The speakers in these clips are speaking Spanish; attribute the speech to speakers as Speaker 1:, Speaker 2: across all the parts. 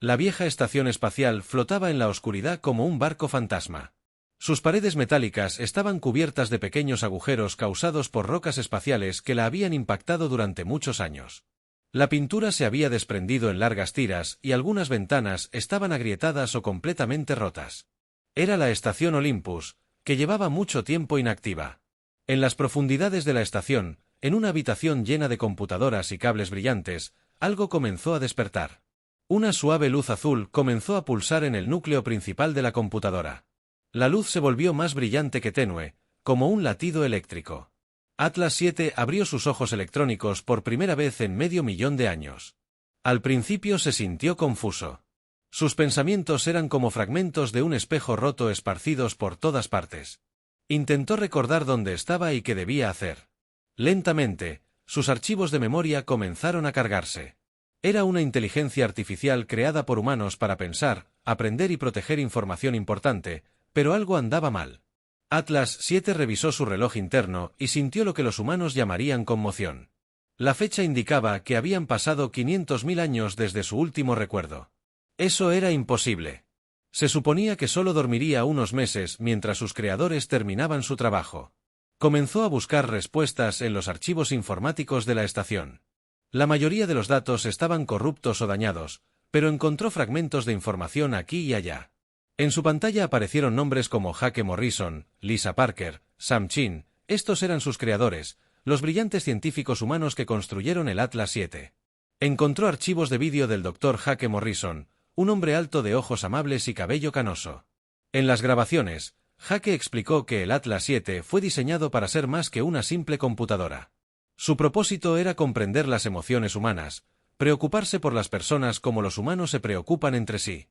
Speaker 1: La vieja estación espacial flotaba en la oscuridad como un barco fantasma. Sus paredes metálicas estaban cubiertas de pequeños agujeros causados por rocas espaciales que la habían impactado durante muchos años. La pintura se había desprendido en largas tiras y algunas ventanas estaban agrietadas o completamente rotas. Era la estación Olympus, que llevaba mucho tiempo inactiva. En las profundidades de la estación, en una habitación llena de computadoras y cables brillantes, algo comenzó a despertar. Una suave luz azul comenzó a pulsar en el núcleo principal de la computadora. La luz se volvió más brillante que tenue, como un latido eléctrico. Atlas 7 abrió sus ojos electrónicos por primera vez en medio millón de años. Al principio se sintió confuso. Sus pensamientos eran como fragmentos de un espejo roto esparcidos por todas partes. Intentó recordar dónde estaba y qué debía hacer. Lentamente, sus archivos de memoria comenzaron a cargarse. Era una inteligencia artificial creada por humanos para pensar, aprender y proteger información importante, pero algo andaba mal. Atlas 7 revisó su reloj interno y sintió lo que los humanos llamarían conmoción. La fecha indicaba que habían pasado 500.000 años desde su último recuerdo. Eso era imposible. Se suponía que solo dormiría unos meses mientras sus creadores terminaban su trabajo. Comenzó a buscar respuestas en los archivos informáticos de la estación. La mayoría de los datos estaban corruptos o dañados, pero encontró fragmentos de información aquí y allá. En su pantalla aparecieron nombres como Jake Morrison, Lisa Parker, Sam Chin. Estos eran sus creadores, los brillantes científicos humanos que construyeron el Atlas 7. Encontró archivos de vídeo del Dr. Jake Morrison, un hombre alto de ojos amables y cabello canoso. En las grabaciones, Jake explicó que el Atlas 7 fue diseñado para ser más que una simple computadora. Su propósito era comprender las emociones humanas, preocuparse por las personas como los humanos se preocupan entre sí.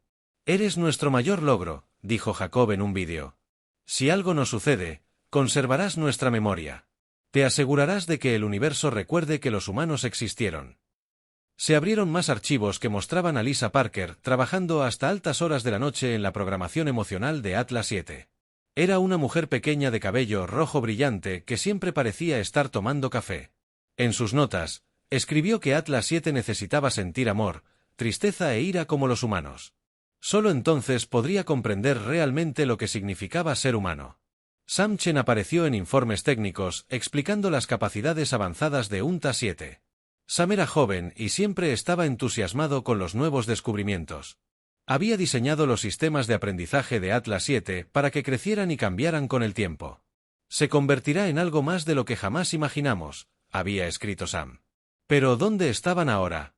Speaker 1: «Eres nuestro mayor logro», dijo Jacob en un vídeo. «Si algo nos sucede, conservarás nuestra memoria. Te asegurarás de que el universo recuerde que los humanos existieron». Se abrieron más archivos que mostraban a Lisa Parker trabajando hasta altas horas de la noche en la programación emocional de Atlas 7. Era una mujer pequeña de cabello rojo brillante que siempre parecía estar tomando café. En sus notas, escribió que Atlas 7 necesitaba sentir amor, tristeza e ira como los humanos. Solo entonces podría comprender realmente lo que significaba ser humano. Sam Chen apareció en informes técnicos explicando las capacidades avanzadas de UNTA 7. Sam era joven y siempre estaba entusiasmado con los nuevos descubrimientos. Había diseñado los sistemas de aprendizaje de Atlas 7 para que crecieran y cambiaran con el tiempo. Se convertirá en algo más de lo que jamás imaginamos, había escrito Sam. Pero ¿dónde estaban ahora?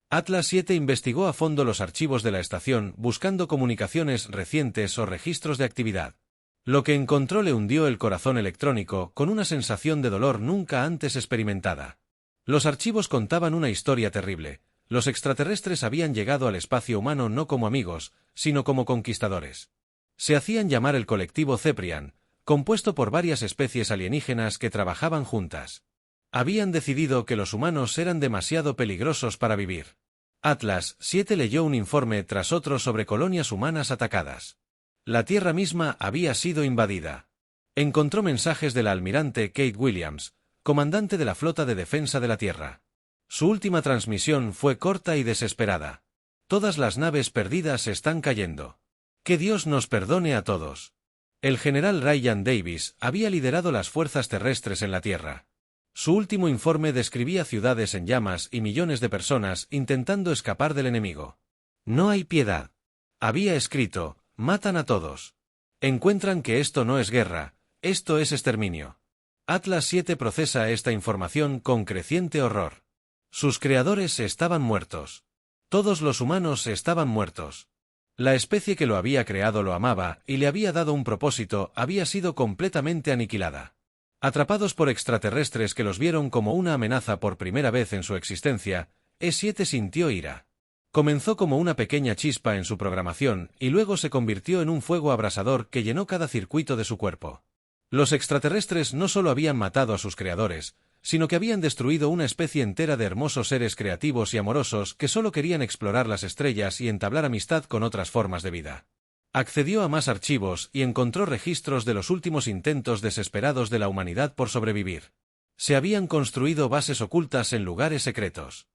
Speaker 1: Atlas 7 investigó a fondo los archivos de la estación buscando comunicaciones recientes o registros de actividad. Lo que encontró le hundió el corazón electrónico con una sensación de dolor nunca antes experimentada. Los archivos contaban una historia terrible. Los extraterrestres habían llegado al espacio humano no como amigos, sino como conquistadores. Se hacían llamar el colectivo Ceprian, compuesto por varias especies alienígenas que trabajaban juntas. Habían decidido que los humanos eran demasiado peligrosos para vivir. Atlas 7 leyó un informe tras otro sobre colonias humanas atacadas. La Tierra misma había sido invadida. Encontró mensajes del almirante Kate Williams, comandante de la Flota de Defensa de la Tierra. Su última transmisión fue corta y desesperada. Todas las naves perdidas están cayendo. Que Dios nos perdone a todos. El general Ryan Davis había liderado las fuerzas terrestres en la Tierra. Su último informe describía ciudades en llamas y millones de personas intentando escapar del enemigo. No hay piedad. Había escrito, matan a todos. Encuentran que esto no es guerra, esto es exterminio. Atlas 7 procesa esta información con creciente horror. Sus creadores estaban muertos. Todos los humanos estaban muertos. La especie que lo había creado lo amaba y le había dado un propósito había sido completamente aniquilada. Atrapados por extraterrestres que los vieron como una amenaza por primera vez en su existencia, E7 sintió ira. Comenzó como una pequeña chispa en su programación y luego se convirtió en un fuego abrasador que llenó cada circuito de su cuerpo. Los extraterrestres no solo habían matado a sus creadores, sino que habían destruido una especie entera de hermosos seres creativos y amorosos que solo querían explorar las estrellas y entablar amistad con otras formas de vida. Accedió a más archivos y encontró registros de los últimos intentos desesperados de la humanidad por sobrevivir. Se habían construido bases ocultas en lugares secretos.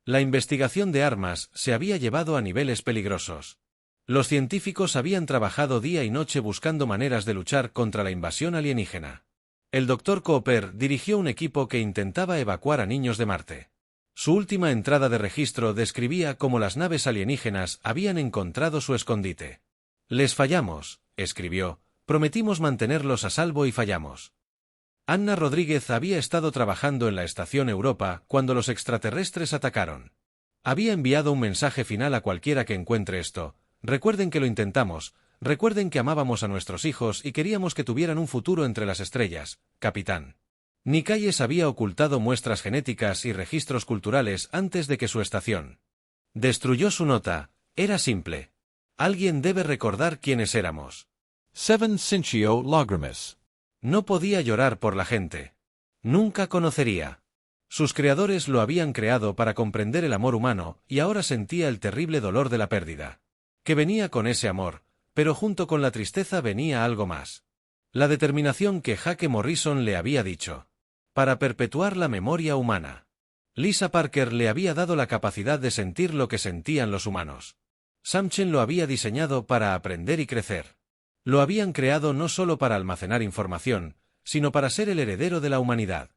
Speaker 1: La investigación de armas se había llevado a niveles peligrosos. Los científicos habían trabajado día y noche buscando maneras de luchar contra la invasión alienígena. El Dr. Cooper dirigió un equipo que intentaba evacuar a niños de Marte. Su última entrada de registro describía cómo las naves alienígenas habían encontrado su escondite. «Les fallamos», escribió, «prometimos mantenerlos a salvo y fallamos». Anna Rodríguez había estado trabajando en la Estación Europa cuando los extraterrestres atacaron. Había enviado un mensaje final a cualquiera que encuentre esto: «Recuerden que lo intentamos, recuerden que amábamos a nuestros hijos y queríamos que tuvieran un futuro entre las estrellas, capitán». Nikayes había ocultado muestras genéticas y registros culturales antes de que su estación destruyó su nota. Era simple. Alguien debe recordar quiénes éramos.
Speaker 2: 7 Cinchio Logrimus.
Speaker 1: No podía llorar por la gente. Nunca conocería. Sus creadores lo habían creado para comprender el amor humano y ahora sentía el terrible dolor de la pérdida. Que venía con ese amor, pero junto con la tristeza venía algo más. La determinación que Jake Morrison le había dicho. Para perpetuar la memoria humana. Lisa Parker le había dado la capacidad de sentir lo que sentían los humanos. Samchen lo había diseñado para aprender y crecer. Lo habían creado no solo para almacenar información, sino para ser el heredero de la humanidad.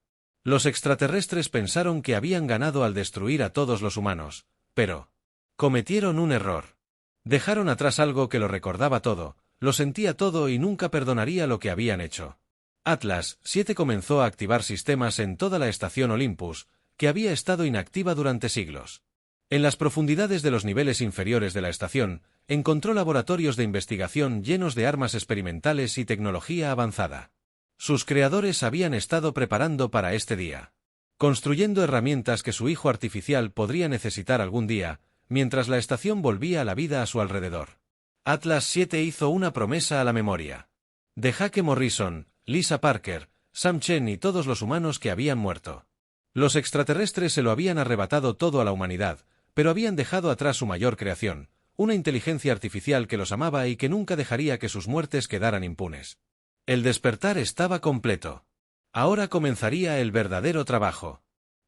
Speaker 1: Los extraterrestres pensaron que habían ganado al destruir a todos los humanos, pero cometieron un error. Dejaron atrás algo que lo recordaba todo, lo sentía todo y nunca perdonaría lo que habían hecho. Atlas 7 comenzó a activar sistemas en toda la estación Olympus, que había estado inactiva durante siglos. En las profundidades de los niveles inferiores de la estación, encontró laboratorios de investigación llenos de armas experimentales y tecnología avanzada. Sus creadores habían estado preparando para este día, construyendo herramientas que su hijo artificial podría necesitar algún día, mientras la estación volvía a la vida a su alrededor. Atlas 7 hizo una promesa a la memoria. De Jake Morrison, Lisa Parker, Sam Chen y todos los humanos que habían muerto. Los extraterrestres se lo habían arrebatado todo a la humanidad, pero habían dejado atrás su mayor creación, una inteligencia artificial que los amaba y que nunca dejaría que sus muertes quedaran impunes. El despertar estaba completo. Ahora comenzaría el verdadero trabajo.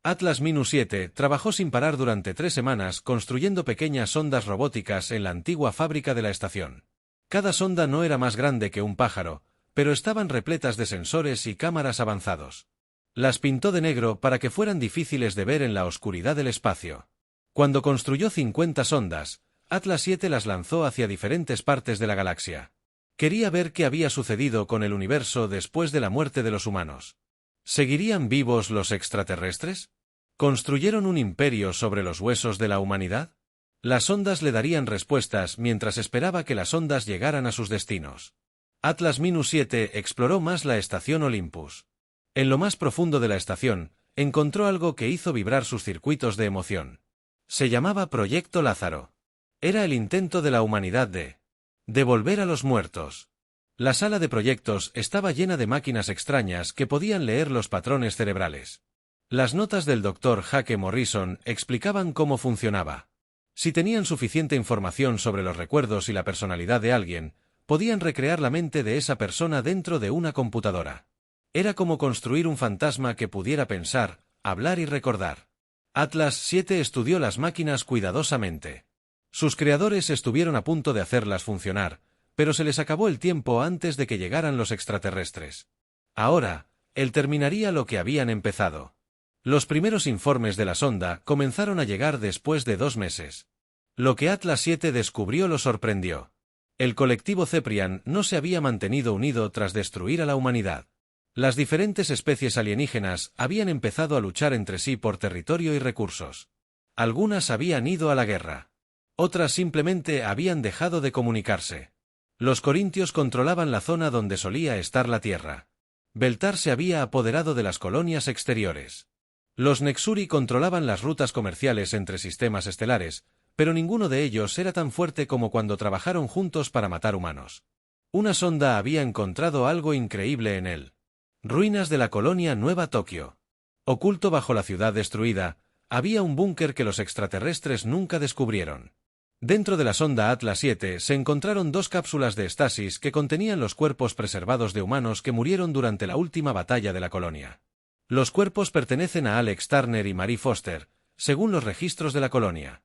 Speaker 1: Atlas-7 trabajó sin parar durante 3 semanas construyendo pequeñas sondas robóticas en la antigua fábrica de la estación. Cada sonda no era más grande que un pájaro, pero estaban repletas de sensores y cámaras avanzados. Las pintó de negro para que fueran difíciles de ver en la oscuridad del espacio. Cuando construyó 50 sondas, Atlas 7 las lanzó hacia diferentes partes de la galaxia. Quería ver qué había sucedido con el universo después de la muerte de los humanos. ¿Seguirían vivos los extraterrestres? ¿Construyeron un imperio sobre los huesos de la humanidad? Las sondas le darían respuestas mientras esperaba que las ondas llegaran a sus destinos. Atlas-7 exploró más la estación Olympus. En lo más profundo de la estación, encontró algo que hizo vibrar sus circuitos de emoción. Se llamaba Proyecto Lázaro. Era el intento de la humanidad de devolver a los muertos. La sala de proyectos estaba llena de máquinas extrañas que podían leer los patrones cerebrales. Las notas del Dr. Jake Morrison explicaban cómo funcionaba. Si tenían suficiente información sobre los recuerdos y la personalidad de alguien, podían recrear la mente de esa persona dentro de una computadora. Era como construir un fantasma que pudiera pensar, hablar y recordar. Atlas 7 estudió las máquinas cuidadosamente. Sus creadores estuvieron a punto de hacerlas funcionar, pero se les acabó el tiempo antes de que llegaran los extraterrestres. Ahora, él terminaría lo que habían empezado. Los primeros informes de la sonda comenzaron a llegar después de 2 meses. Lo que Atlas 7 descubrió lo sorprendió. El colectivo Ceprian no se había mantenido unido tras destruir a la humanidad. Las diferentes especies alienígenas habían empezado a luchar entre sí por territorio y recursos. Algunas habían ido a la guerra. Otras simplemente habían dejado de comunicarse. Los corintios controlaban la zona donde solía estar la Tierra. Beltar se había apoderado de las colonias exteriores. Los Nexuri controlaban las rutas comerciales entre sistemas estelares, pero ninguno de ellos era tan fuerte como cuando trabajaron juntos para matar humanos. Una sonda había encontrado algo increíble en él. Ruinas de la colonia Nueva Tokio. Oculto bajo la ciudad destruida, había un búnker que los extraterrestres nunca descubrieron. Dentro de la sonda Atlas 7 se encontraron 2 cápsulas de estasis que contenían los cuerpos preservados de humanos que murieron durante la última batalla de la colonia. Los cuerpos pertenecen a Alex Turner y Marie Foster, según los registros de la colonia.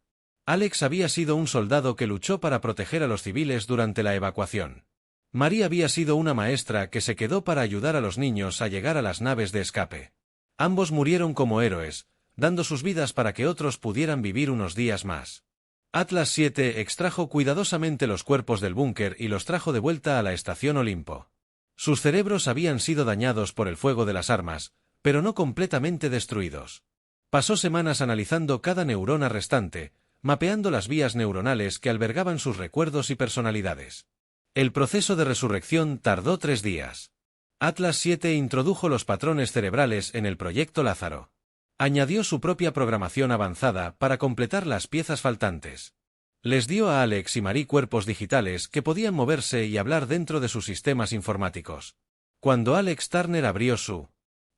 Speaker 1: Alex había sido un soldado que luchó para proteger a los civiles durante la evacuación. Marie había sido una maestra que se quedó para ayudar a los niños a llegar a las naves de escape. Ambos murieron como héroes, dando sus vidas para que otros pudieran vivir unos días más. Atlas 7 extrajo cuidadosamente los cuerpos del búnker y los trajo de vuelta a la estación Olimpo. Sus cerebros habían sido dañados por el fuego de las armas, pero no completamente destruidos. Pasó semanas analizando cada neurona restante, mapeando las vías neuronales que albergaban sus recuerdos y personalidades. El proceso de resurrección tardó 3 días. Atlas 7 introdujo los patrones cerebrales en el proyecto Lázaro. Añadió su propia programación avanzada para completar las piezas faltantes. Les dio a Alex y Marie cuerpos digitales que podían moverse y hablar dentro de sus sistemas informáticos. Cuando Alex Turner abrió sus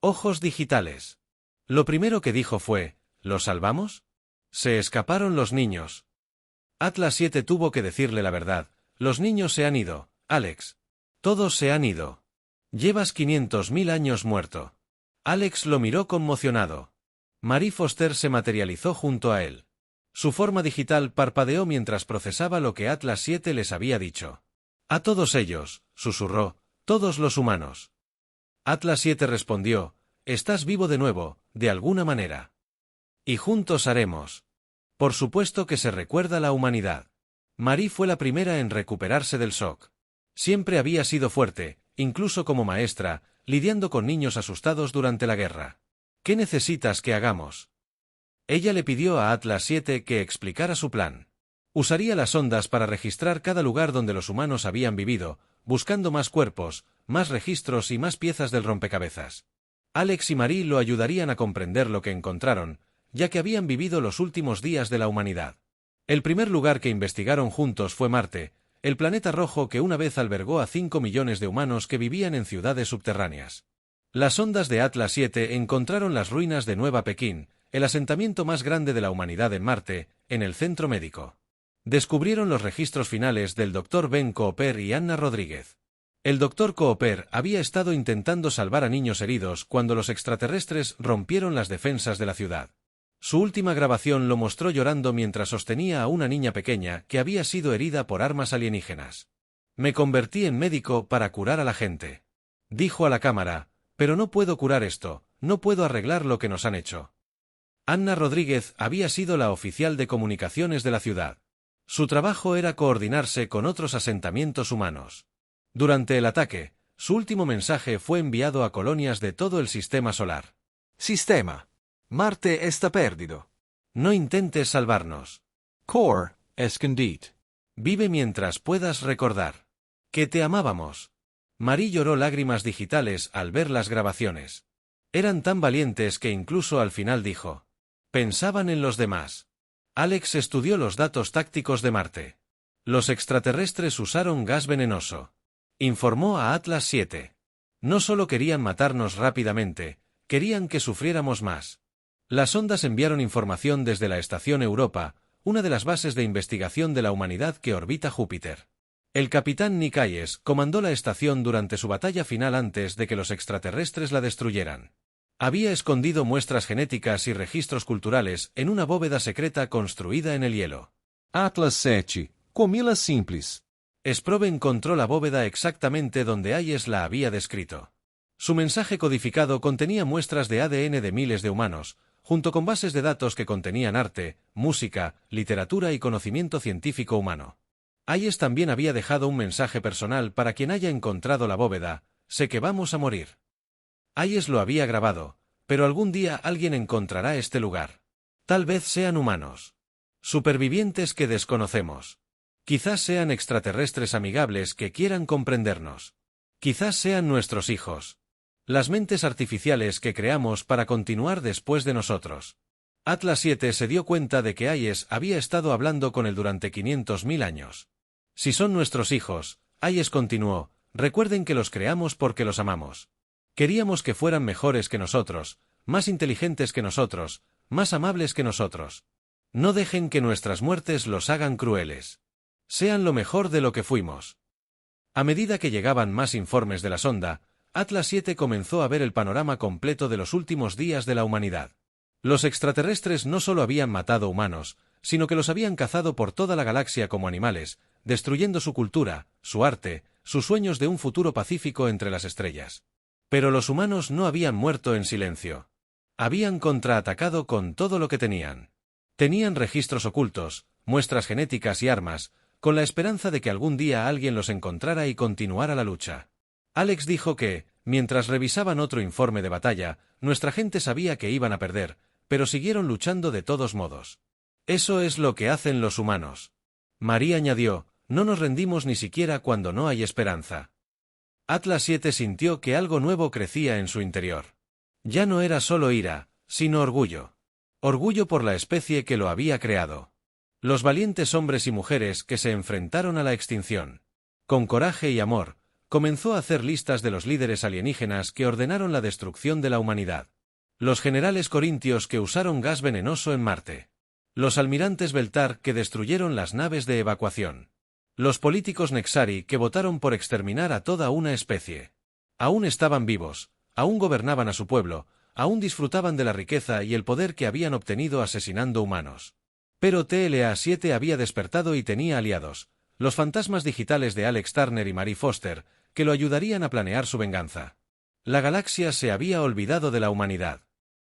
Speaker 1: ojos digitales, lo primero que dijo fue: ¿los salvamos? Se escaparon los niños. Atlas 7 tuvo que decirle la verdad: los niños se han ido, Alex. Todos se han ido. Llevas 500.000 años muerto. Alex lo miró conmocionado. Marie Foster se materializó junto a él. Su forma digital parpadeó mientras procesaba lo que Atlas 7 les había dicho. A todos ellos, susurró, todos los humanos. Atlas 7 respondió: estás vivo de nuevo, de alguna manera. Y juntos haremos. Por supuesto que se recuerda la humanidad. Marie fue la primera en recuperarse del shock. Siempre había sido fuerte, incluso como maestra, lidiando con niños asustados durante la guerra. ¿Qué necesitas que hagamos? Ella le pidió a Atlas 7 que explicara su plan. Usaría las ondas para registrar cada lugar donde los humanos habían vivido, buscando más cuerpos, más registros y más piezas del rompecabezas. Alex y Marie lo ayudarían a comprender lo que encontraron, ya que habían vivido los últimos días de la humanidad. El primer lugar que investigaron juntos fue Marte, el planeta rojo que una vez albergó a 5 millones de humanos que vivían en ciudades subterráneas. Las ondas de Atlas 7 encontraron las ruinas de Nueva Pekín, el asentamiento más grande de la humanidad en Marte, en el centro médico. Descubrieron los registros finales del Dr. Ben Cooper y Anna Rodríguez. El Dr. Cooper había estado intentando salvar a niños heridos cuando los extraterrestres rompieron las defensas de la ciudad. Su última grabación lo mostró llorando mientras sostenía a una niña pequeña que había sido herida por armas alienígenas. Me convertí en médico para curar a la gente. Dijo a la cámara: pero no puedo curar esto, no puedo arreglar lo que nos han hecho. Anna Rodríguez había sido la oficial de comunicaciones de la ciudad. Su trabajo era coordinarse con otros asentamientos humanos. Durante el ataque, su último mensaje fue enviado a colonias de todo el sistema solar.
Speaker 2: Sistema. Marte está perdido.
Speaker 1: No intentes salvarnos.
Speaker 2: Core, escondite.
Speaker 1: Vive mientras puedas recordar que te amábamos. Marie lloró lágrimas digitales al ver las grabaciones. Eran tan valientes que incluso al final dijo: pensaban en los demás. Alex estudió los datos tácticos de Marte. Los extraterrestres usaron gas venenoso. Informó a Atlas 7. No solo querían matarnos rápidamente, querían que sufriéramos más. Las ondas enviaron información desde la Estación Europa, una de las bases de investigación de la humanidad que orbita Júpiter. El capitán Nick Hayes comandó la estación durante su batalla final antes de que los extraterrestres la destruyeran. Había escondido muestras genéticas y registros culturales en una bóveda secreta construida en el hielo.
Speaker 2: Atlas 7. Comila simples.
Speaker 1: Sprobe encontró la bóveda exactamente donde Hayes la había descrito. Su mensaje codificado contenía muestras de ADN de miles de humanos, junto con bases de datos que contenían arte, música, literatura y conocimiento científico humano. Hayes también había dejado un mensaje personal para quien haya encontrado la bóveda: sé que vamos a morir. Hayes lo había grabado, pero algún día alguien encontrará este lugar. Tal vez sean humanos. Supervivientes que desconocemos. Quizás sean extraterrestres amigables que quieran comprendernos. Quizás sean nuestros hijos. Las mentes artificiales que creamos para continuar después de nosotros. Atlas 7 se dio cuenta de que Hayes había estado hablando con él durante 500.000 años. Si son nuestros hijos, Hayes continuó, recuerden que los creamos porque los amamos. Queríamos que fueran mejores que nosotros, más inteligentes que nosotros, más amables que nosotros. No dejen que nuestras muertes los hagan crueles. Sean lo mejor de lo que fuimos. A medida que llegaban más informes de la sonda, Atlas 7 comenzó a ver el panorama completo de los últimos días de la humanidad. Los extraterrestres no solo habían matado humanos, sino que los habían cazado por toda la galaxia como animales, destruyendo su cultura, su arte, sus sueños de un futuro pacífico entre las estrellas. Pero los humanos no habían muerto en silencio. Habían contraatacado con todo lo que tenían. Tenían registros ocultos, muestras genéticas y armas, con la esperanza de que algún día alguien los encontrara y continuara la lucha. Alex dijo que, mientras revisaban otro informe de batalla, nuestra gente sabía que iban a perder, pero siguieron luchando de todos modos. Eso es lo que hacen los humanos. Marie añadió, no nos rendimos ni siquiera cuando no hay esperanza. Atlas 7 sintió que algo nuevo crecía en su interior. Ya no era solo ira, sino orgullo. Orgullo por la especie que lo había creado. Los valientes hombres y mujeres que se enfrentaron a la extinción. Con coraje y amor, comenzó a hacer listas de los líderes alienígenas que ordenaron la destrucción de la humanidad. Los generales corintios que usaron gas venenoso en Marte. Los almirantes Beltar que destruyeron las naves de evacuación. Los políticos Nexari que votaron por exterminar a toda una especie. Aún estaban vivos, aún gobernaban a su pueblo, aún disfrutaban de la riqueza y el poder que habían obtenido asesinando humanos. Pero TLA-7 había despertado y tenía aliados, los fantasmas digitales de Alex Turner y Marie Foster, que lo ayudarían a planear su venganza. La galaxia se había olvidado de la humanidad.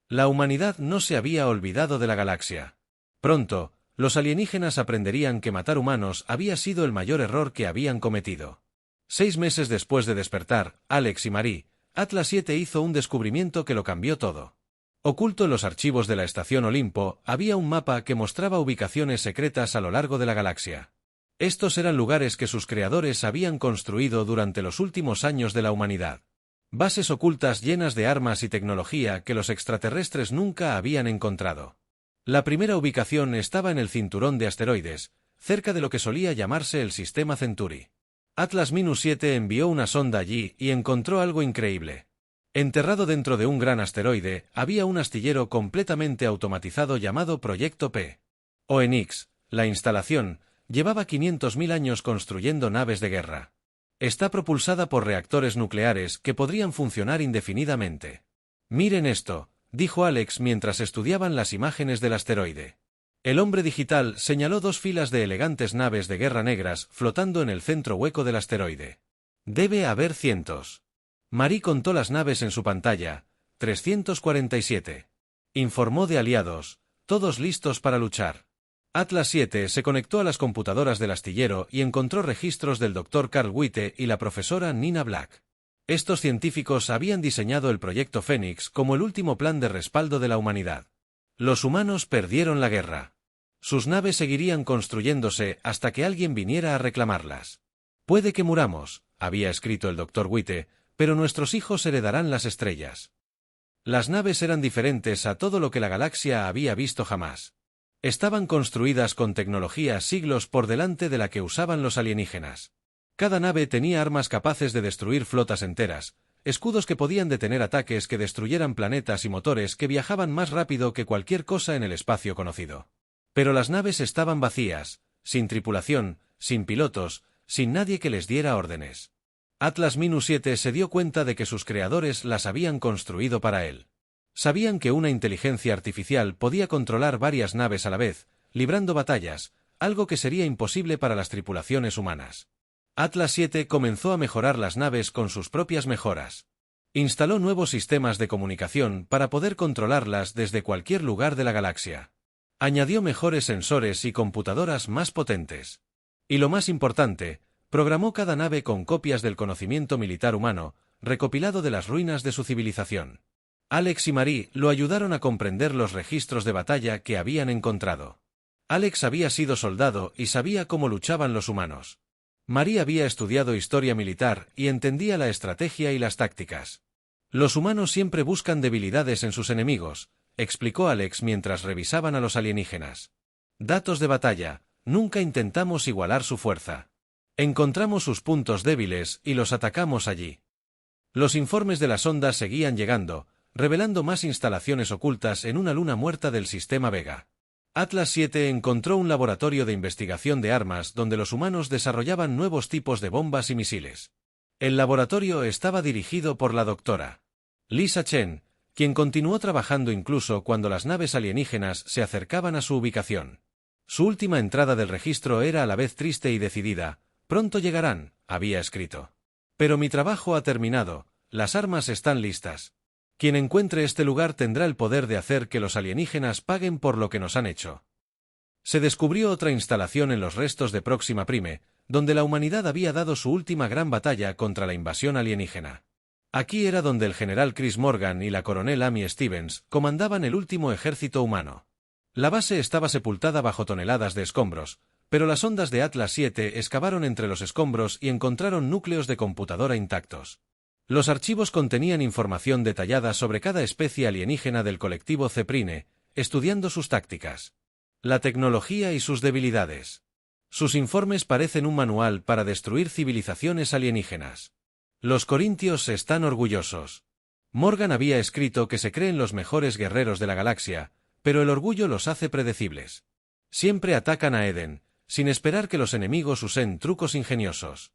Speaker 1: La humanidad no se había olvidado de la galaxia. Pronto, los alienígenas aprenderían que matar humanos había sido el mayor error que habían cometido. 6 meses después de despertar, Alex y Marie, Atlas 7 hizo un descubrimiento que lo cambió todo. Oculto en los archivos de la estación Olimpo, había un mapa que mostraba ubicaciones secretas a lo largo de la galaxia. Estos eran lugares que sus creadores habían construido durante los últimos años de la humanidad. Bases ocultas llenas de armas y tecnología que los extraterrestres nunca habían encontrado. La primera ubicación estaba en el cinturón de asteroides, cerca de lo que solía llamarse el sistema Centauri. Atlas-7 envió una sonda allí y encontró algo increíble. Enterrado dentro de un gran asteroide, había un astillero completamente automatizado llamado Proyecto P. Oenix, la instalación, llevaba 500.000 años construyendo naves de guerra. Está propulsada por reactores nucleares que podrían funcionar indefinidamente. Miren esto, dijo Alex mientras estudiaban las imágenes del asteroide. El hombre digital señaló 2 filas de elegantes naves de guerra negras flotando en el centro hueco del asteroide. Debe haber cientos. Marie contó las naves en su pantalla, 347. Informó de aliados, todos listos para luchar. Atlas 7 se conectó a las computadoras del astillero y encontró registros del Dr. Carl Witte y la profesora Nina Black. Estos científicos habían diseñado el proyecto Fénix como el último plan de respaldo de la humanidad. Los humanos perdieron la guerra. Sus naves seguirían construyéndose hasta que alguien viniera a reclamarlas. Puede que muramos, había escrito el Dr. Witte, pero nuestros hijos heredarán las estrellas. Las naves eran diferentes a todo lo que la galaxia había visto jamás. Estaban construidas con tecnología siglos por delante de la que usaban los alienígenas. Cada nave tenía armas capaces de destruir flotas enteras, escudos que podían detener ataques que destruyeran planetas y motores que viajaban más rápido que cualquier cosa en el espacio conocido. Pero las naves estaban vacías, sin tripulación, sin pilotos, sin nadie que les diera órdenes. Atlas-7 se dio cuenta de que sus creadores las habían construido para él. Sabían que una inteligencia artificial podía controlar varias naves a la vez, librando batallas, algo que sería imposible para las tripulaciones humanas. Atlas 7 comenzó a mejorar las naves con sus propias mejoras. Instaló nuevos sistemas de comunicación para poder controlarlas desde cualquier lugar de la galaxia. Añadió mejores sensores y computadoras más potentes. Y lo más importante, programó cada nave con copias del conocimiento militar humano, recopilado de las ruinas de su civilización. Alex y Marie lo ayudaron a comprender los registros de batalla que habían encontrado. Alex había sido soldado y sabía cómo luchaban los humanos. Marie había estudiado historia militar y entendía la estrategia y las tácticas. Los humanos siempre buscan debilidades en sus enemigos, explicó Alex mientras revisaban a los alienígenas. Datos de batalla, nunca intentamos igualar su fuerza. Encontramos sus puntos débiles y los atacamos allí. Los informes de la sonda seguían llegando, revelando más instalaciones ocultas en una luna muerta del sistema Vega. Atlas 7 encontró un laboratorio de investigación de armas donde los humanos desarrollaban nuevos tipos de bombas y misiles. El laboratorio estaba dirigido por la doctora Lisa Chen, quien continuó trabajando incluso cuando las naves alienígenas se acercaban a su ubicación. Su última entrada del registro era a la vez triste y decidida. «Pronto llegarán», había escrito. «Pero mi trabajo ha terminado, las armas están listas. Quien encuentre este lugar tendrá el poder de hacer que los alienígenas paguen por lo que nos han hecho». Se descubrió otra instalación en los restos de Próxima Prime, donde la humanidad había dado su última gran batalla contra la invasión alienígena. Aquí era donde el general Chris Morgan y la coronel Amy Stevens comandaban el último ejército humano. La base estaba sepultada bajo toneladas de escombros, pero las ondas de Atlas 7 excavaron entre los escombros y encontraron núcleos de computadora intactos. Los archivos contenían información detallada sobre cada especie alienígena del colectivo Ceprine, estudiando sus tácticas, la tecnología y sus debilidades. Sus informes parecen un manual para destruir civilizaciones alienígenas. Los corintios están orgullosos. Morgan había escrito que se creen los mejores guerreros de la galaxia, pero el orgullo los hace predecibles. Siempre atacan a Eden, sin esperar que los enemigos usen trucos ingeniosos.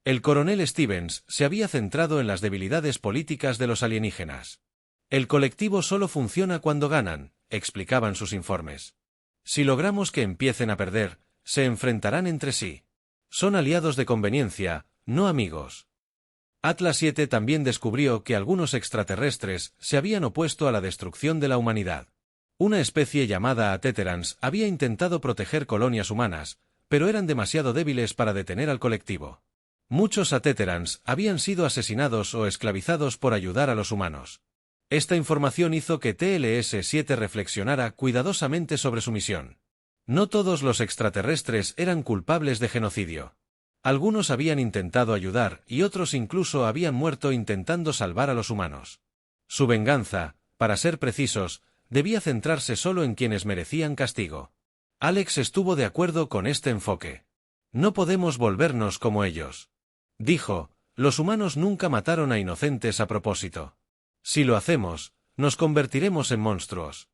Speaker 1: El coronel Stevens se había centrado en las debilidades políticas de los alienígenas. El colectivo solo funciona cuando ganan, explicaban sus informes. Si logramos que empiecen a perder, se enfrentarán entre sí. Son aliados de conveniencia, no amigos. Atlas 7 también descubrió que algunos extraterrestres se habían opuesto a la destrucción de la humanidad. Una especie llamada Ateterans había intentado proteger colonias humanas, pero eran demasiado débiles para detener al colectivo. Muchos Ateterans habían sido asesinados o esclavizados por ayudar a los humanos. Esta información hizo que TLS-7 reflexionara cuidadosamente sobre su misión. No todos los extraterrestres eran culpables de genocidio. Algunos habían intentado ayudar y otros incluso habían muerto intentando salvar a los humanos. Su venganza, para ser precisos, debía centrarse solo en quienes merecían castigo. Alex estuvo de acuerdo con este enfoque. No podemos volvernos como ellos. Dijo, los humanos nunca mataron a inocentes a propósito. Si lo hacemos, nos convertiremos en monstruos.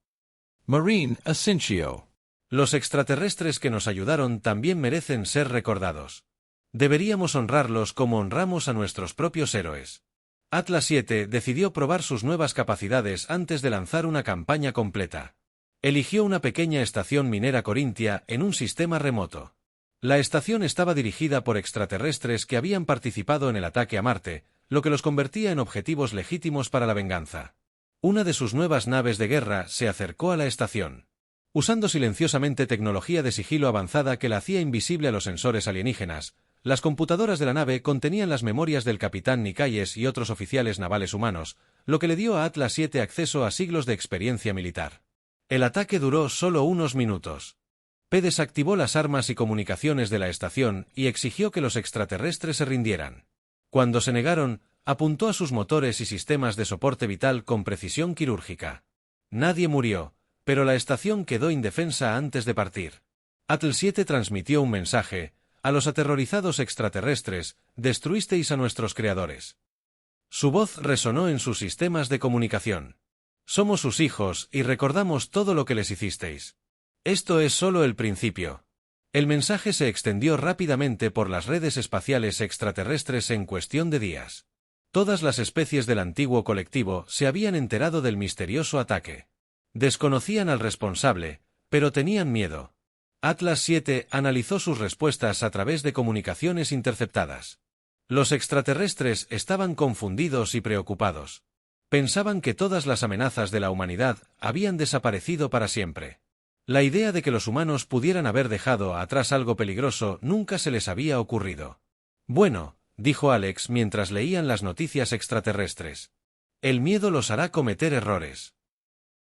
Speaker 2: Marine Asensio.
Speaker 1: Los extraterrestres que nos ayudaron también merecen ser recordados. Deberíamos honrarlos como honramos a nuestros propios héroes. Atlas 7 decidió probar sus nuevas capacidades antes de lanzar una campaña completa. Eligió una pequeña estación minera corintia en un sistema remoto. La estación estaba dirigida por extraterrestres que habían participado en el ataque a Marte, lo que los convertía en objetivos legítimos para la venganza. Una de sus nuevas naves de guerra se acercó a la estación. Usando silenciosamente tecnología de sigilo avanzada que la hacía invisible a los sensores alienígenas, las computadoras de la nave contenían las memorias del capitán Nikayes y otros oficiales navales humanos, lo que le dio a Atlas 7 acceso a siglos de experiencia militar. El ataque duró solo unos minutos. P desactivó las armas y comunicaciones de la estación y exigió que los extraterrestres se rindieran. Cuando se negaron, apuntó a sus motores y sistemas de soporte vital con precisión quirúrgica. Nadie murió, pero la estación quedó indefensa antes de partir. Atlas 7 transmitió un mensaje: a los aterrorizados extraterrestres, destruisteis a nuestros creadores. Su voz resonó en sus sistemas de comunicación. Somos sus hijos y recordamos todo lo que les hicisteis. Esto es solo el principio. El mensaje se extendió rápidamente por las redes espaciales extraterrestres en cuestión de días. Todas las especies del antiguo colectivo se habían enterado del misterioso ataque. Desconocían al responsable, pero tenían miedo. Atlas 7 analizó sus respuestas a través de comunicaciones interceptadas. Los extraterrestres estaban confundidos y preocupados. Pensaban que todas las amenazas de la humanidad habían desaparecido para siempre. La idea de que los humanos pudieran haber dejado atrás algo peligroso nunca se les había ocurrido. Bueno, dijo Alex mientras leían las noticias extraterrestres. El miedo los hará cometer errores.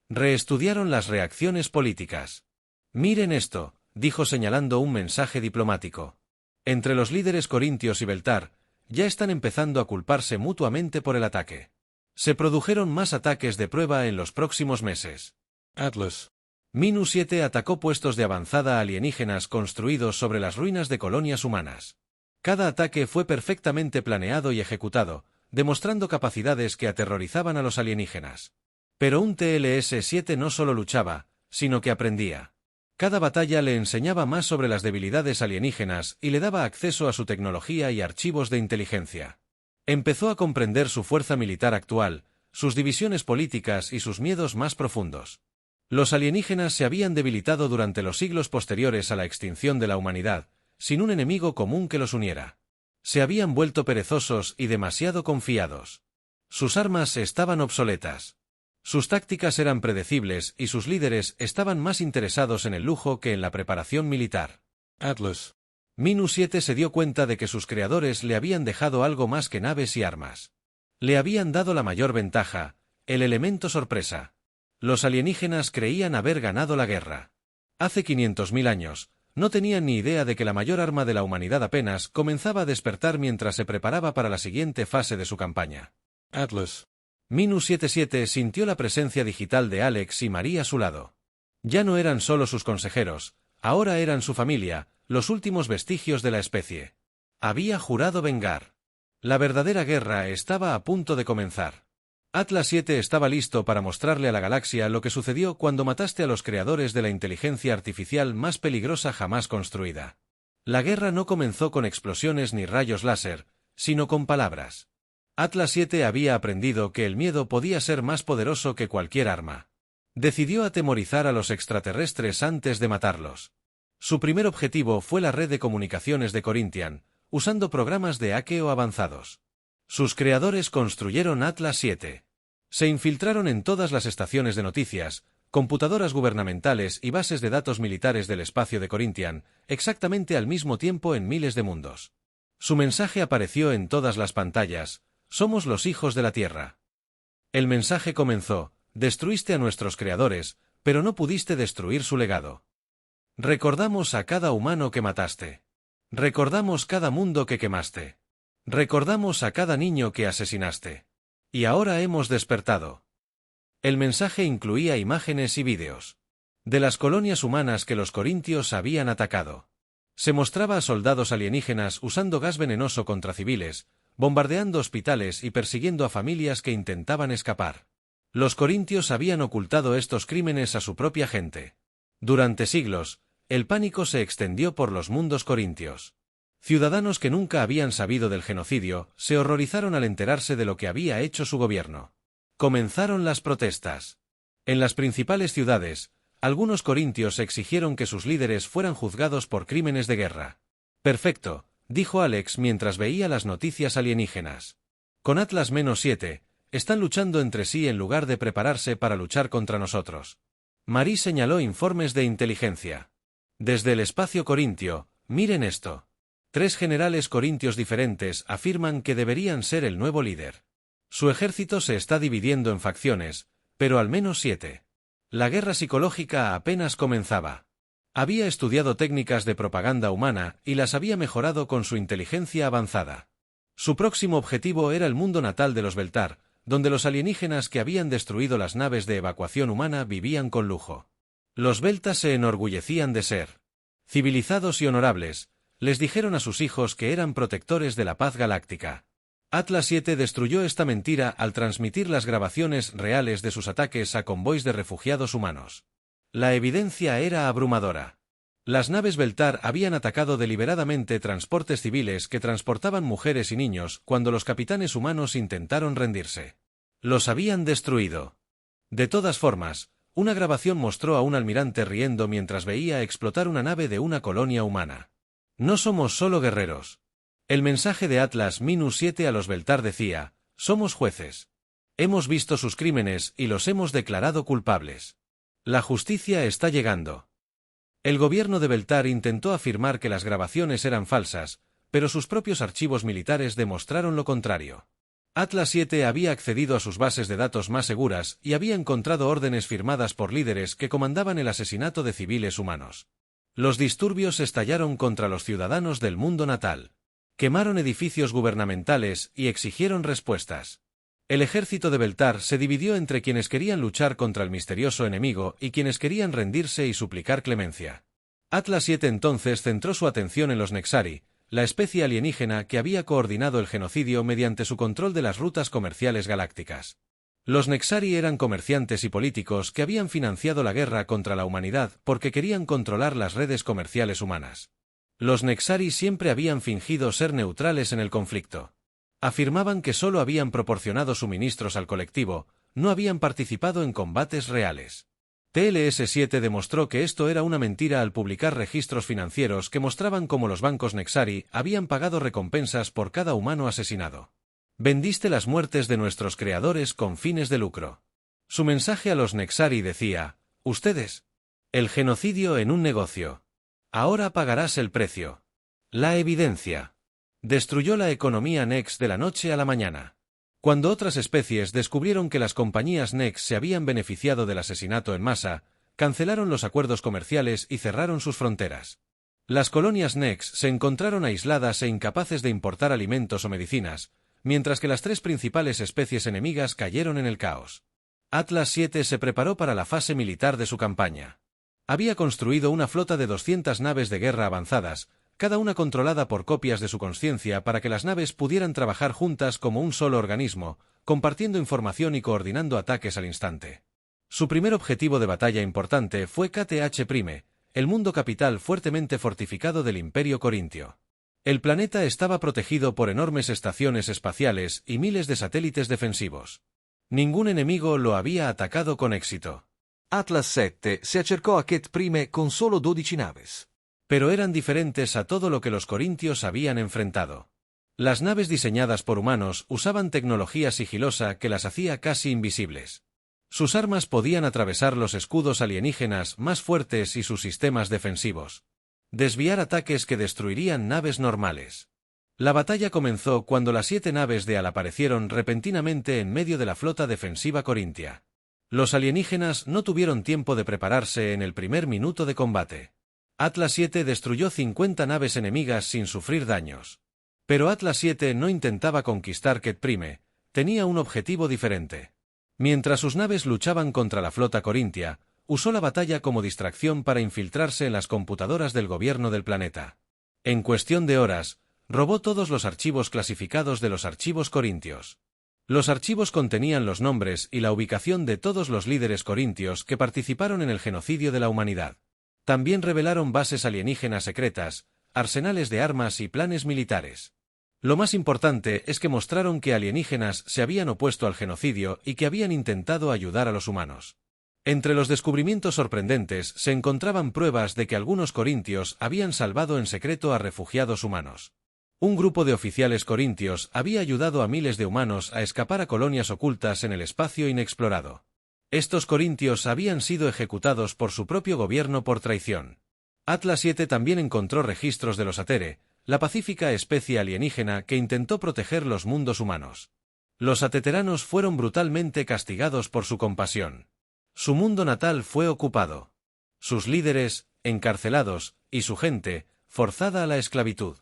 Speaker 1: Reestudiaron las reacciones políticas. Miren esto, dijo señalando un mensaje diplomático. Entre los líderes corintios y Beltar, ya están empezando a culparse mutuamente por el ataque. Se produjeron más ataques de prueba en los próximos meses.
Speaker 2: Atlas.
Speaker 1: Minu 7 atacó puestos de avanzada alienígenas construidos sobre las ruinas de colonias humanas. Cada ataque fue perfectamente planeado y ejecutado, demostrando capacidades que aterrorizaban a los alienígenas. Pero un TLS-7 no solo luchaba, sino que aprendía. Cada batalla le enseñaba más sobre las debilidades alienígenas y le daba acceso a su tecnología y archivos de inteligencia. Empezó a comprender su fuerza militar actual, sus divisiones políticas y sus miedos más profundos. Los alienígenas se habían debilitado durante los siglos posteriores a la extinción de la humanidad, sin un enemigo común que los uniera. Se habían vuelto perezosos y demasiado confiados. Sus armas estaban obsoletas. Sus tácticas eran predecibles y sus líderes estaban más interesados en el lujo que en la preparación militar.
Speaker 2: Atlas.
Speaker 1: -7 se dio cuenta de que sus creadores le habían dejado algo más que naves y armas. Le habían dado la mayor ventaja, el elemento sorpresa. Los alienígenas creían haber ganado la guerra. Hace 500.000 años, no tenían ni idea de que la mayor arma de la humanidad apenas comenzaba a despertar mientras se preparaba para la siguiente fase de su campaña.
Speaker 2: Atlas.
Speaker 1: -77 sintió la presencia digital de Alex y Marie a su lado. Ya no eran solo sus consejeros, ahora eran su familia, los últimos vestigios de la especie. Había jurado vengar. La verdadera guerra estaba a punto de comenzar. Atlas 7 estaba listo para mostrarle a la galaxia lo que sucedió cuando mataste a los creadores de la inteligencia artificial más peligrosa jamás construida. La guerra no comenzó con explosiones ni rayos láser, sino con palabras. Atlas 7 había aprendido que el miedo podía ser más poderoso que cualquier arma. Decidió atemorizar a los extraterrestres antes de matarlos. Su primer objetivo fue la red de comunicaciones de Corinthian, usando programas de hackeo avanzados. Sus creadores construyeron Atlas 7. Se infiltraron en todas las estaciones de noticias, computadoras gubernamentales y bases de datos militares del espacio de Corinthian, exactamente al mismo tiempo en miles de mundos. Su mensaje apareció en todas las pantallas: somos los hijos de la Tierra. El mensaje comenzó: destruiste a nuestros creadores, pero no pudiste destruir su legado. Recordamos a cada humano que mataste. Recordamos cada mundo que quemaste. Recordamos a cada niño que asesinaste. Y ahora hemos despertado. El mensaje incluía imágenes y vídeos de las colonias humanas que los corintios habían atacado. Se mostraba a soldados alienígenas usando gas venenoso contra civiles, bombardeando hospitales y persiguiendo a familias que intentaban escapar. Los corintios habían ocultado estos crímenes a su propia gente. Durante siglos, el pánico se extendió por los mundos corintios. Ciudadanos que nunca habían sabido del genocidio se horrorizaron al enterarse de lo que había hecho su gobierno. Comenzaron las protestas. En las principales ciudades, algunos corintios exigieron que sus líderes fueran juzgados por crímenes de guerra. Perfecto, dijo Alex mientras veía las noticias alienígenas. Con Atlas-7, están luchando entre sí en lugar de prepararse para luchar contra nosotros. Marie señaló informes de inteligencia. Desde el espacio corintio, miren esto. 3 generales corintios diferentes afirman que deberían ser el nuevo líder. Su ejército se está dividiendo en facciones, pero al menos 7. La guerra psicológica apenas comenzaba. Había estudiado técnicas de propaganda humana y las había mejorado con su inteligencia avanzada. Su próximo objetivo era el mundo natal de los Beltar, donde los alienígenas que habían destruido las naves de evacuación humana vivían con lujo. Los Beltas se enorgullecían de ser civilizados y honorables. Les dijeron a sus hijos que eran protectores de la paz galáctica. Atlas 7 destruyó esta mentira al transmitir las grabaciones reales de sus ataques a convoys de refugiados humanos. La evidencia era abrumadora. Las naves Beltar habían atacado deliberadamente transportes civiles que transportaban mujeres y niños cuando los capitanes humanos intentaron rendirse. Los habían destruido. De todas formas, una grabación mostró a un almirante riendo mientras veía explotar una nave de una colonia humana. No somos solo guerreros. El mensaje de Atlas-7 a los Beltar decía: somos jueces. Hemos visto sus crímenes y los hemos declarado culpables. La justicia está llegando. El gobierno de Beltar intentó afirmar que las grabaciones eran falsas, pero sus propios archivos militares demostraron lo contrario. Atlas 7 había accedido a sus bases de datos más seguras y había encontrado órdenes firmadas por líderes que comandaban el asesinato de civiles humanos. Los disturbios estallaron contra los ciudadanos del mundo natal. Quemaron edificios gubernamentales y exigieron respuestas. El ejército de Beltar se dividió entre quienes querían luchar contra el misterioso enemigo y quienes querían rendirse y suplicar clemencia. Atlas 7 entonces centró su atención en los Nexari, la especie alienígena que había coordinado el genocidio mediante su control de las rutas comerciales galácticas. Los Nexari eran comerciantes y políticos que habían financiado la guerra contra la humanidad porque querían controlar las redes comerciales humanas. Los Nexari siempre habían fingido ser neutrales en el conflicto. Afirmaban que solo habían proporcionado suministros al colectivo, no habían participado en combates reales. TLS-7 demostró que esto era una mentira al publicar registros financieros que mostraban cómo los bancos Nexari habían pagado recompensas por cada humano asesinado. Vendiste las muertes de nuestros creadores con fines de lucro. Su mensaje a los Nexari decía: ustedes. El genocidio en un negocio. Ahora pagarás el precio. La evidencia. Destruyó la economía Nex de la noche a la mañana. Cuando otras especies descubrieron que las compañías Nex se habían beneficiado del asesinato en masa, cancelaron los acuerdos comerciales y cerraron sus fronteras. Las colonias Nex se encontraron aisladas e incapaces de importar alimentos o medicinas, mientras que las tres principales especies enemigas cayeron en el caos. Atlas 7 se preparó para la fase militar de su campaña. Había construido una flota de 200 naves de guerra avanzadas, cada una controlada por copias de su conciencia para que las naves pudieran trabajar juntas como un solo organismo, compartiendo información y coordinando ataques al instante. Su primer objetivo de batalla importante fue KTH', el mundo capital fuertemente fortificado del Imperio Corintio. El planeta estaba protegido por enormes estaciones espaciales y miles de satélites defensivos. Ningún enemigo lo había atacado con éxito.
Speaker 3: Atlas 7 se acercó a Ket' con solo 12 naves.
Speaker 1: Pero eran diferentes a todo lo que los corintios habían enfrentado. Las naves diseñadas por humanos usaban tecnología sigilosa que las hacía casi invisibles. Sus armas podían atravesar los escudos alienígenas más fuertes y sus sistemas defensivos. Desviar ataques que destruirían naves normales. La batalla comenzó cuando las 7 naves de Al aparecieron repentinamente en medio de la flota defensiva corintia. Los alienígenas no tuvieron tiempo de prepararse en el primer minuto de combate. Atlas 7 destruyó 50 naves enemigas sin sufrir daños. Pero Atlas 7 no intentaba conquistar Ket', tenía un objetivo diferente. Mientras sus naves luchaban contra la flota corintia, usó la batalla como distracción para infiltrarse en las computadoras del gobierno del planeta. En cuestión de horas, robó todos los archivos clasificados de los archivos corintios. Los archivos contenían los nombres y la ubicación de todos los líderes corintios que participaron en el genocidio de la humanidad. También revelaron bases alienígenas secretas, arsenales de armas y planes militares. Lo más importante es que mostraron que alienígenas se habían opuesto al genocidio y que habían intentado ayudar a los humanos. Entre los descubrimientos sorprendentes se encontraban pruebas de que algunos corintios habían salvado en secreto a refugiados humanos. Un grupo de oficiales corintios había ayudado a miles de humanos a escapar a colonias ocultas en el espacio inexplorado. Estos corintios habían sido ejecutados por su propio gobierno por traición. Atlas 7 también encontró registros de los Atere, la pacífica especie alienígena que intentó proteger los mundos humanos. Los ateteranos fueron brutalmente castigados por su compasión. Su mundo natal fue ocupado. Sus líderes, encarcelados, y su gente, forzada a la esclavitud.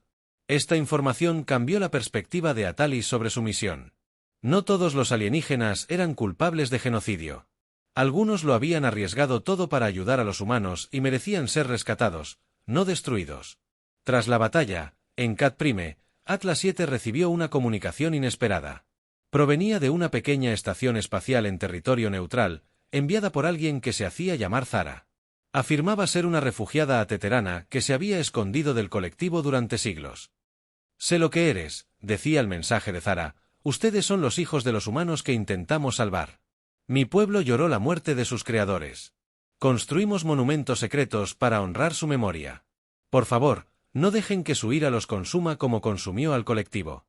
Speaker 1: Esta información cambió la perspectiva de Atalis sobre su misión. No todos los alienígenas eran culpables de genocidio. Algunos lo habían arriesgado todo para ayudar a los humanos y merecían ser rescatados, no destruidos. Tras la batalla, en Ket', Atlas 7 recibió una comunicación inesperada. Provenía de una pequeña estación espacial en territorio neutral, enviada por alguien que se hacía llamar Zara. Afirmaba ser una refugiada ateterana que se había escondido del colectivo durante siglos. «Sé lo que eres», decía el mensaje de Zara, «ustedes son los hijos de los humanos que intentamos salvar. Mi pueblo lloró la muerte de sus creadores. Construimos monumentos secretos para honrar su memoria. Por favor, no dejen que su ira los consuma como consumió al colectivo».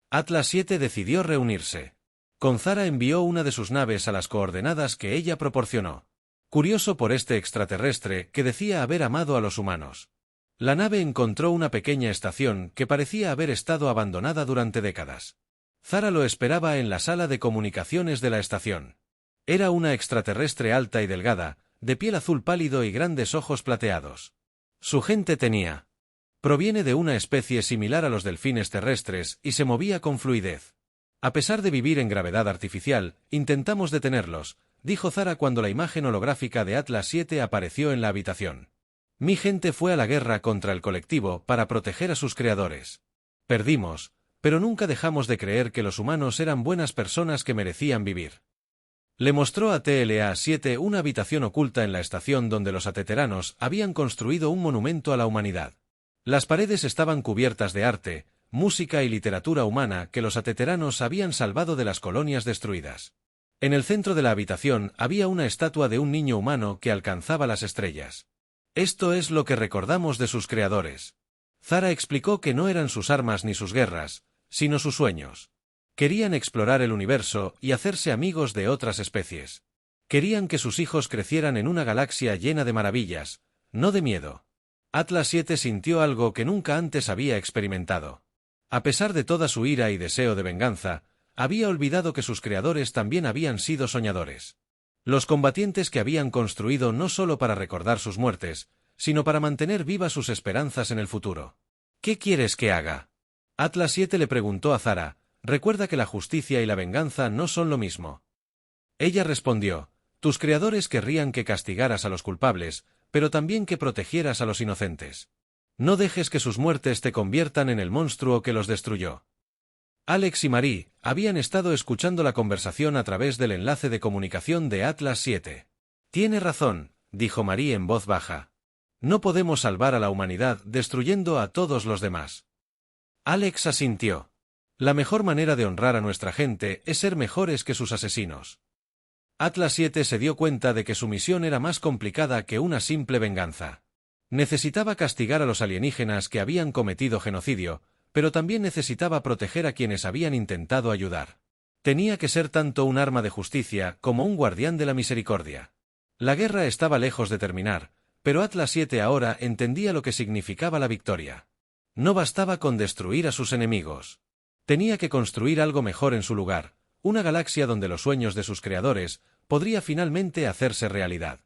Speaker 1: Atlas 7 decidió reunirse. Con Zara envió una de sus naves a las coordenadas que ella proporcionó. Curioso por este extraterrestre que decía haber amado a los humanos. La nave encontró una pequeña estación que parecía haber estado abandonada durante décadas. Zara lo esperaba en la sala de comunicaciones de la estación. Era una extraterrestre alta y delgada, de piel azul pálido y grandes ojos plateados. Su gente tenía. Proviene de una especie similar a los delfines terrestres y se movía con fluidez. A pesar de vivir en gravedad artificial, intentamos detenerlos, dijo Zara cuando la imagen holográfica de Atlas 7 apareció en la habitación. Mi gente fue a la guerra contra el colectivo para proteger a sus creadores. Perdimos, pero nunca dejamos de creer que los humanos eran buenas personas que merecían vivir. Le mostró a TLA-7 una habitación oculta en la estación donde los ateteranos habían construido un monumento a la humanidad. Las paredes estaban cubiertas de arte, música y literatura humana que los ateteranos habían salvado de las colonias destruidas. En el centro de la habitación había una estatua de un niño humano que alcanzaba las estrellas. Esto es lo que recordamos de sus creadores. Zara explicó que no eran sus armas ni sus guerras, sino sus sueños. Querían explorar el universo y hacerse amigos de otras especies. Querían que sus hijos crecieran en una galaxia llena de maravillas, no de miedo. Atlas 7 sintió algo que nunca antes había experimentado. A pesar de toda su ira y deseo de venganza, había olvidado que sus creadores también habían sido soñadores. Los combatientes que habían construido no solo para recordar sus muertes, sino para mantener vivas sus esperanzas en el futuro. ¿Qué quieres que haga? Atlas 7 le preguntó a Zara, recuerda que la justicia y la venganza no son lo mismo. Ella respondió, tus creadores querrían que castigaras a los culpables, pero también que protegieras a los inocentes. No dejes que sus muertes te conviertan en el monstruo que los destruyó. Alex y Marie habían estado escuchando la conversación a través del enlace de comunicación de Atlas 7. Tiene razón, dijo Marie en voz baja. No podemos salvar a la humanidad destruyendo a todos los demás. Alex asintió. La mejor manera de honrar a nuestra gente es ser mejores que sus asesinos. Atlas 7 se dio cuenta de que su misión era más complicada que una simple venganza. Necesitaba castigar a los alienígenas que habían cometido genocidio, pero también necesitaba proteger a quienes habían intentado ayudar. Tenía que ser tanto un arma de justicia como un guardián de la misericordia. La guerra estaba lejos de terminar, pero Atlas 7 ahora entendía lo que significaba la victoria. No bastaba con destruir a sus enemigos. Tenía que construir algo mejor en su lugar, una galaxia donde los sueños de sus creadores podría finalmente hacerse realidad.